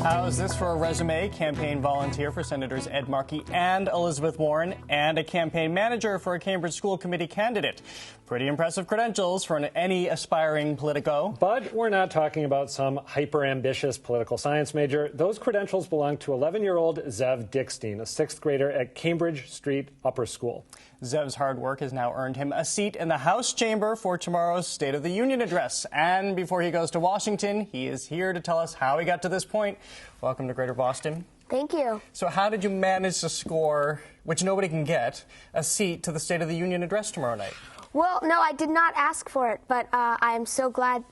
How's this for a resume? Campaign volunteer for Senators Ed Markey and Elizabeth Warren, and a campaign manager for a Cambridge School Committee candidate. Pretty impressive credentials for any aspiring politico. But we're not talking about some hyper-ambitious political science major. Those credentials belong to 11-year-old Zev Dickstein, a sixth grader at Cambridge Street Upper School. Zev's hard work has now earned him a seat in the House chamber for tomorrow's State of the Union address. And before he goes to Washington, he is here to tell us how he got to this point. Welcome to Greater Boston. Thank you. So how did you manage to score, which nobody can get, a seat to the State of the Union address tomorrow night? Well, no, I did not ask for it, but I'm so glad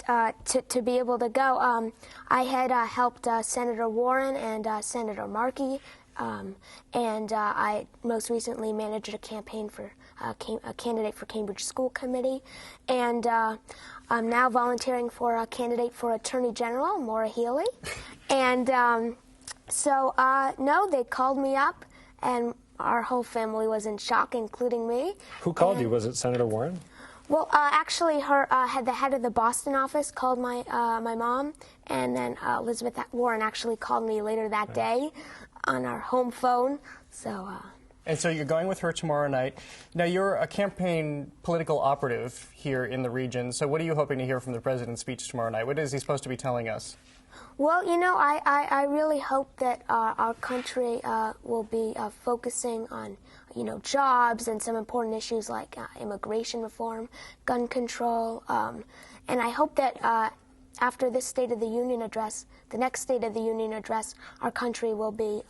to be able to go. I had helped Senator Warren and Senator Markey, and I most recently managed a campaign for a candidate for Cambridge School Committee, and I'm now volunteering for a candidate for Attorney General, Maura Healey. And no, they called me up, and our whole family was in shock, including me. Who called you? Was it Senator Warren? Well, actually, the head of the Boston office called my mom, and then Elizabeth Warren actually called me later that day on our home phone. And so you're going with her tomorrow night. Now, you're a campaign political operative here in the region, so what are you hoping to hear from the president's speech tomorrow night? What is he supposed to be telling us? Well, you know, I really hope that our country will be focusing on, you know, jobs and some important issues like immigration reform, gun control, and I hope that after this State of the Union address, the next State of the Union address, our country will be,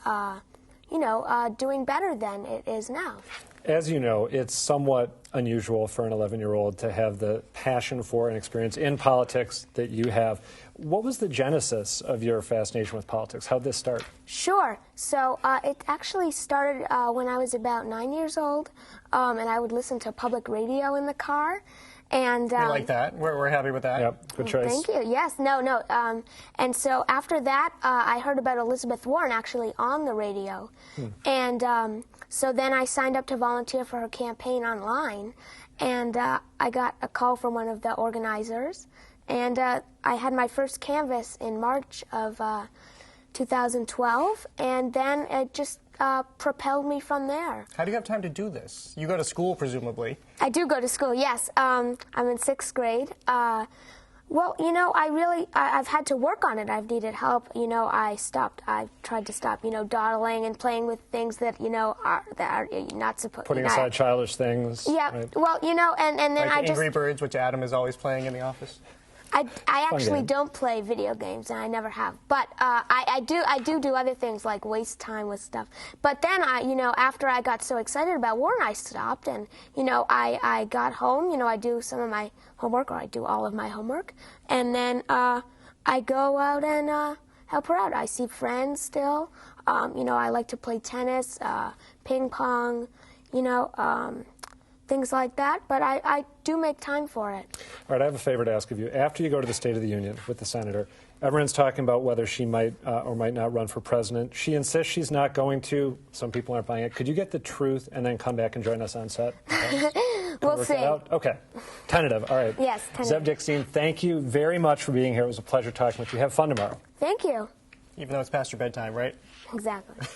doing better than it is now. As you know, it's somewhat unusual for an 11-year-old to have the passion for and experience in politics that you have. What was the genesis of your fascination with politics? How did this start? Sure. So it actually started when I was about 9 years old, and I would listen to public radio in the car. And we like that. We're happy with that. Yep, good choice. Thank you. Yes, no. And so after that, I heard about Elizabeth Warren actually on the radio. And so then I signed up to volunteer for her campaign online. And I got a call from one of the organizers. And I had my first canvass in March of 2012. And then it just propelled me from there. How do you have time to do this? You go to school, presumably. I do go to school, yes. I'm in sixth grade. Well, you know, I've had to work on it. I've needed help. You know, I tried to stop, you know, dawdling and playing with things that, you know, that are not supposed to. Putting aside childish things. Yeah, right? well, you know, and then like I just... Angry Birds, which Adam is always playing in the office. I actually don't play video games, and I never have. But I do other things like waste time with stuff. But then you know, after I got so excited about Warren, I stopped, and you know, I got home. You know, I do some of my homework, or I do all of my homework, and then I go out and help her out. I see friends still. You know, I like to play tennis, ping pong. You know. Things like that, but I do make time for it. All right, I have a favor to ask of you. After you go to the State of the Union with the senator, everyone's talking about whether she might or might not run for president. She insists she's not going to. Some people aren't buying it. Could you get the truth and then come back and join us on set? We'll see. Okay. Tentative. All right. Yes, tentative. Zev Dickstein, thank you very much for being here. It was a pleasure talking with you. Have fun tomorrow. Thank you. Even though it's past your bedtime, right? Exactly.